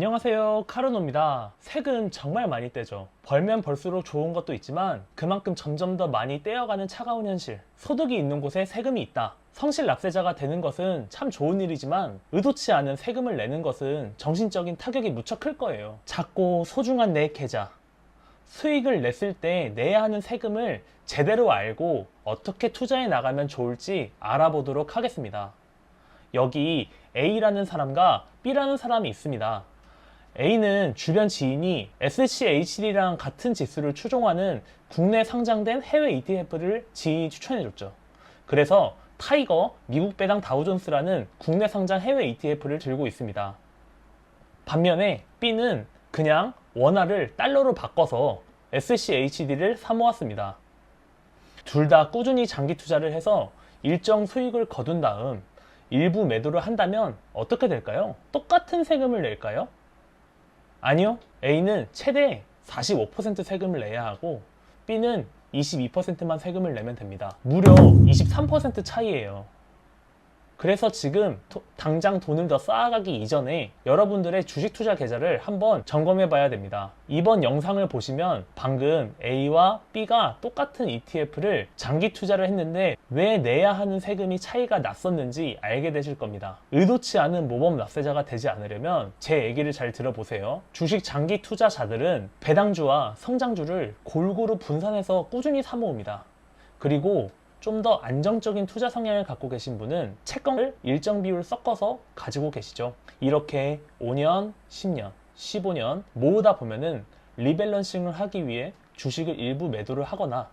안녕하세요, 카르노입니다. 세금 정말 많이 떼죠. 벌면 벌수록 좋은 것도 있지만 그만큼 점점 더 많이 떼어가는 차가운 현실. 소득이 있는 곳에 세금이 있다. 성실 납세자가 되는 것은 참 좋은 일이지만 의도치 않은 세금을 내는 것은 정신적인 타격이 무척 클 거예요. 작고 소중한 내 계좌. 수익을 냈을 때 내야 하는 세금을 제대로 알고 어떻게 투자해 나가면 좋을지 알아보도록 하겠습니다. 여기 A라는 사람과 B라는 사람이 있습니다. A는 주변 지인이 SCHD랑 같은 지수를 추종하는 국내 상장된 해외 ETF를 지인이 추천해줬죠. 그래서 타이거 미국 배당 다우존스라는 국내 상장 해외 ETF를 들고 있습니다. 반면에 B는 그냥 원화를 달러로 바꿔서 SCHD를 사모았습니다. 둘 다 꾸준히 장기 투자를 해서 일정 수익을 거둔 다음 일부 매도를 한다면 어떻게 될까요? 똑같은 세금을 낼까요? 아니요. A는 최대 45% 세금을 내야 하고 B는 22%만 세금을 내면 됩니다. 무려 23% 차이예요. 그래서 지금 당장 돈을 더 쌓아가기 이전에 여러분들의 주식 투자 계좌를 한번 점검해 봐야 됩니다. 이번 영상을 보시면 방금 A와 B가 똑같은 ETF를 장기 투자를 했는데 왜 내야 하는 세금이 차이가 났었는지 알게 되실 겁니다. 의도치 않은 모범 납세자가 되지 않으려면 제 얘기를 잘 들어보세요. 주식 장기 투자자들은 배당주와 성장주를 골고루 분산해서 꾸준히 사모읍니다. 그리고 좀 더 안정적인 투자 성향을 갖고 계신 분은 채권을 일정 비율 섞어서 가지고 계시죠. 이렇게 5년, 10년, 15년 모으다 보면은 리밸런싱을 하기 위해 주식을 일부 매도를 하거나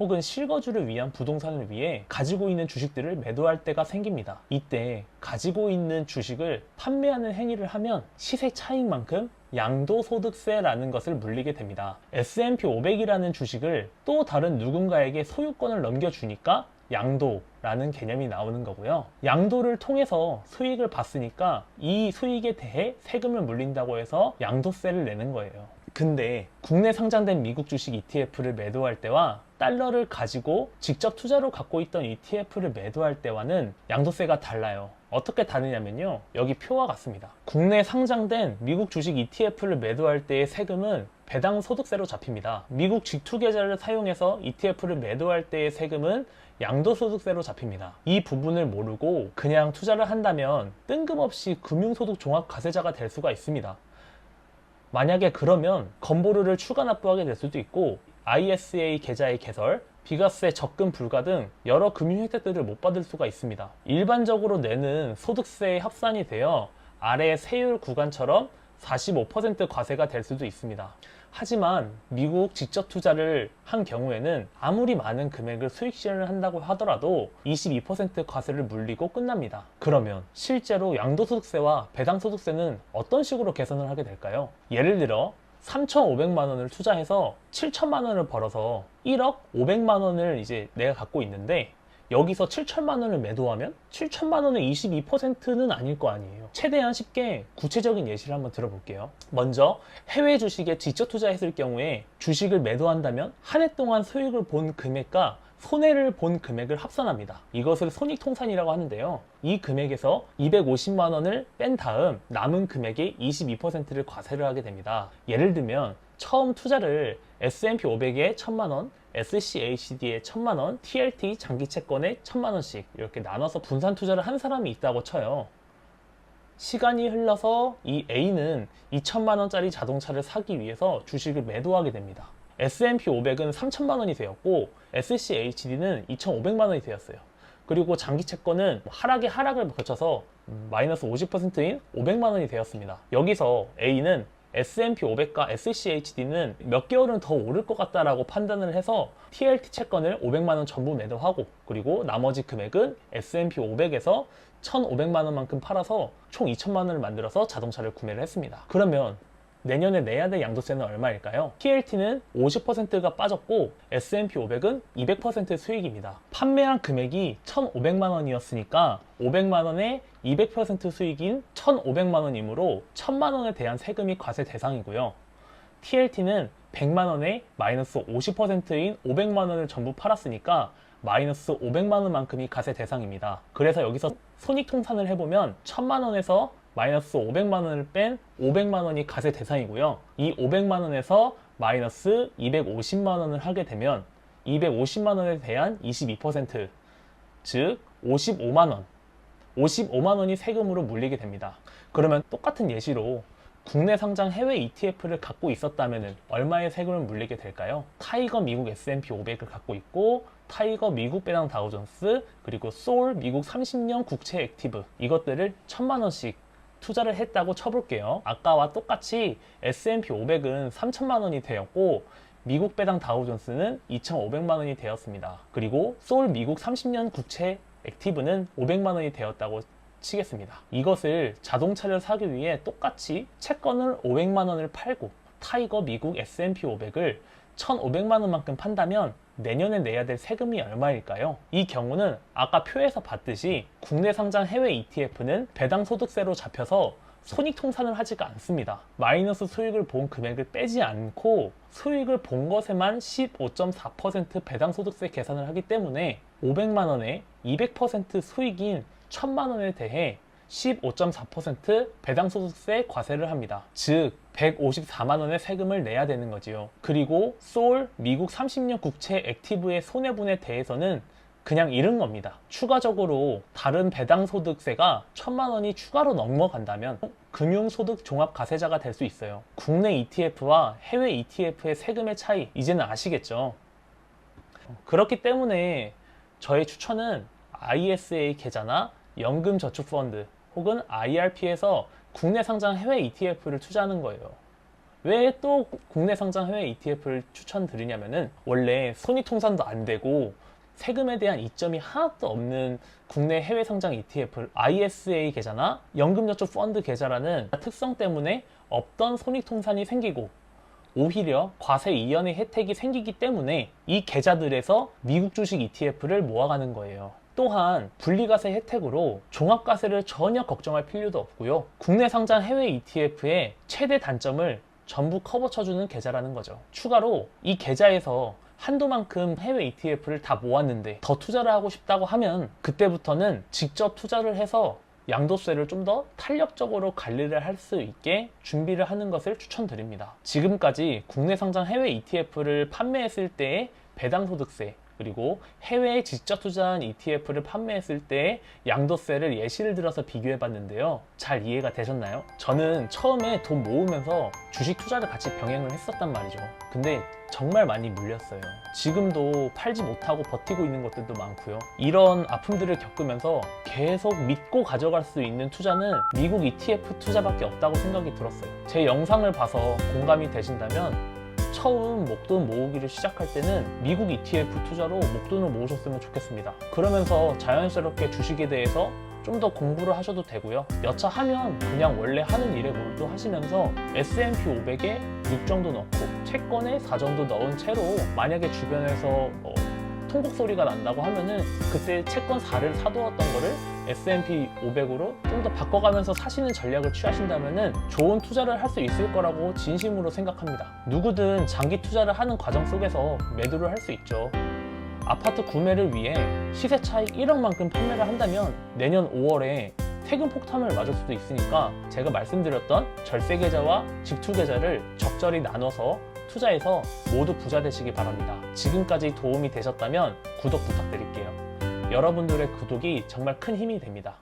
혹은 실거주를 위한 부동산을 위해 가지고 있는 주식들을 매도할 때가 생깁니다. 이때 가지고 있는 주식을 판매하는 행위를 하면 시세 차익만큼 양도소득세라는 것을 물리게 됩니다. S&P 500이라는 주식을 또 다른 누군가에게 소유권을 넘겨주니까 양도라는 개념이 나오는 거고요. 양도를 통해서 수익을 봤으니까 이 수익에 대해 세금을 물린다고 해서 양도세를 내는 거예요. 근데 국내 상장된 미국 주식 ETF를 매도할 때와 달러를 가지고 직접 투자로 갖고 있던 ETF를 매도할 때와는 양도세가 달라요. 어떻게 다르냐면요. 여기 표와 같습니다. 국내 상장된 미국 주식 ETF를 매도할 때의 세금은 배당 소득세로 잡힙니다. 미국 직투 계좌를 사용해서 ETF를 매도할 때의 세금은 양도소득세로 잡힙니다. 이 부분을 모르고 그냥 투자를 한다면 뜬금없이 금융소득 종합과세자가 될 수가 있습니다. 만약에 그러면 건보료를 추가 납부하게 될 수도 있고 ISA 계좌의 개설, 비과세 적금 불가 등 여러 금융 혜택들을 못 받을 수가 있습니다. 일반적으로 내는 소득세에 합산이 되어 아래 세율 구간처럼 45% 과세가 될 수도 있습니다. 하지만 미국 직접 투자를 한 경우에는 아무리 많은 금액을 수익 실현을 한다고 하더라도 22% 과세를 물리고 끝납니다. 그러면 실제로 양도소득세와 배당소득세는 어떤 식으로 계산을 하게 될까요? 예를 들어 3,500만 원을 투자해서 7천만 원을 벌어서 1억 500만 원을 이제 내가 갖고 있는데 여기서 7천만 원을 매도하면 7천만 원의 22%는 아닐 거 아니에요. 최대한 쉽게 구체적인 예시를 한번 들어볼게요. 먼저 해외 주식에 직접 투자했을 경우에 주식을 매도한다면 한 해 동안 수익을 본 금액과 손해를 본 금액을 합산합니다. 이것을 손익통산이라고 하는데요. 이 금액에서 250만 원을 뺀 다음 남은 금액의 22%를 과세를 하게 됩니다. 예를 들면 처음 투자를 S&P 500에 1,000만 원, SCHD에 1,000만 원, TLT 장기채권에 1,000만 원씩 이렇게 나눠서 분산 투자를 한 사람이 있다고 쳐요. 시간이 흘러서 이 A는 2,000만 원짜리 자동차를 사기 위해서 주식을 매도하게 됩니다. S&P 500은 3,000만 원이 되었고 SCHD는 2,500만 원이 되었어요. 그리고 장기채권은 하락을 거쳐서 마이너스 50%인 500만 원이 되었습니다. 여기서 A는 S&P 500과 SCHD는 몇 개월은 더 오를 것 같다라고 판단을 해서 TLT 채권을 500만 원 전부 매도하고 그리고 나머지 금액은 S&P 500에서 1,500만 원만큼 팔아서 총 2천만 원을 만들어서 자동차를 구매를 했습니다. 그러면 내년에 내야 될 양도세는 얼마일까요? TLT는 50%가 빠졌고 S&P 500은 200% 수익입니다. 판매한 금액이 1,500만 원이었으니까 500만 원에 200% 수익인 1,500만 원이므로 1,000만 원에 대한 세금이 과세 대상이고요. TLT는 100만 원에 마이너스 50%인 500만 원을 전부 팔았으니까 마이너스 500만 원만큼이 과세 대상입니다. 그래서 여기서 손익통산을 해보면 1,000만 원에서 마이너스 500만 원을 뺀 500만 원이 과세 대상이고요. 이 500만 원에서 마이너스 250만 원을 하게 되면 250만 원에 대한 22%, 즉 55만 원. 55만 원이 세금으로 물리게 됩니다. 그러면 똑같은 예시로 국내 상장 해외 ETF를 갖고 있었다면 얼마의 세금을 물리게 될까요? 타이거 미국 S&P 500을 갖고 있고 타이거 미국 배당 다우존스 그리고 소울 미국 30년 국채 액티브 이것들을 1000만 원씩 투자를 했다고 쳐볼게요. 아까와 똑같이 S&P 500은 3000만 원이 되었고 미국 배당 다우존스는 2500만 원이 되었습니다. 그리고 소울 미국 30년 국채 액티브는 500만 원이 되었다고 치겠습니다. 이것을 자동차를 사기 위해 똑같이 채권을 500만 원을 팔고 타이거 미국 S&P 500을 1500만 원만큼 판다면 내년에 내야 될 세금이 얼마일까요? 이 경우는 아까 표에서 봤듯이 국내 상장 해외 ETF는 배당 소득세로 잡혀서 손익통산을 하지가 않습니다. 마이너스 수익을 본 금액을 빼지 않고 수익을 본 것에만 15.4% 배당 소득세 계산을 하기 때문에 500만 원에 200% 수익인 1000만 원에 대해 15.4% 배당소득세 과세를 합니다. 즉 154만 원의 세금을 내야 되는 거지요. 그리고 소울 미국 30년 국채 액티브의 손해분에 대해서는 그냥 잃은 겁니다. 추가적으로 다른 배당소득세가 1000만 원이 추가로 넘어간다면 금융소득 종합과세자가 될 수 있어요. 국내 ETF와 해외 ETF의 세금의 차이 이제는 아시겠죠? 그렇기 때문에 저의 추천은 ISA 계좌나 연금저축펀드 혹은 IRP에서 국내 상장 해외 ETF를 투자하는 거예요. 왜 또 국내 상장 해외 ETF를 추천드리냐면은 원래 손익통산도 안 되고 세금에 대한 이점이 하나도 없는 국내 해외 상장 ETF ISA 계좌나 연금저축펀드 계좌라는 특성 때문에 없던 손익통산이 생기고 오히려 과세 이연의 혜택이 생기기 때문에 이 계좌들에서 미국 주식 ETF를 모아가는 거예요. 또한 분리과세 혜택으로 종합과세를 전혀 걱정할 필요도 없고요. 국내 상장 해외 ETF의 최대 단점을 전부 커버쳐주는 계좌라는 거죠. 추가로 이 계좌에서 한도만큼 해외 ETF를 다 모았는데 더 투자를 하고 싶다고 하면 그때부터는 직접 투자를 해서 양도세를 좀 더 탄력적으로 관리를 할 수 있게 준비를 하는 것을 추천드립니다. 지금까지 국내 상장 해외 ETF를 판매했을 때의 배당소득세 그리고 해외에 직접 투자한 ETF를 판매했을 때의 양도세를 예시를 들어서 비교해 봤는데요. 잘 이해가 되셨나요? 저는 처음에 돈 모으면서 주식 투자를 같이 병행을 했었단 말이죠. 근데 정말 많이 물렸어요. 지금도 팔지 못하고 버티고 있는 것들도 많고요. 이런 아픔들을 겪으면서 계속 믿고 가져갈 수 있는 투자는 미국 ETF 투자밖에 없다고 생각이 들었어요. 제 영상을 봐서 공감이 되신다면 처음 목돈 모으기를 시작할 때는 미국 ETF 투자로 목돈을 모으셨으면 좋겠습니다. 그러면서 자연스럽게 주식에 대해서 좀 더 공부를 하셔도 되고요. 여차하면 그냥 원래 하는 일에 몰두하시면서 S&P 500에 6 정도 넣고 채권에 4 정도 넣은 채로 만약에 주변에서 통곡 소리가 난다고 하면은 그때 채권 4를 사두었던 거를 S&P 500으로 좀 더 바꿔가면서 사시는 전략을 취하신다면은 좋은 투자를 할 수 있을 거라고 진심으로 생각합니다. 누구든 장기 투자를 하는 과정 속에서 매도를 할 수 있죠. 아파트 구매를 위해 시세 차익 1억만큼 판매를 한다면 내년 5월에 세금 폭탄을 맞을 수도 있으니까 제가 말씀드렸던 절세 계좌와 직투 계좌를 적절히 나눠서 투자해서 모두 부자 되시기 바랍니다. 지금까지 도움이 되셨다면 구독 부탁드릴게요. 여러분들의 구독이 정말 큰 힘이 됩니다.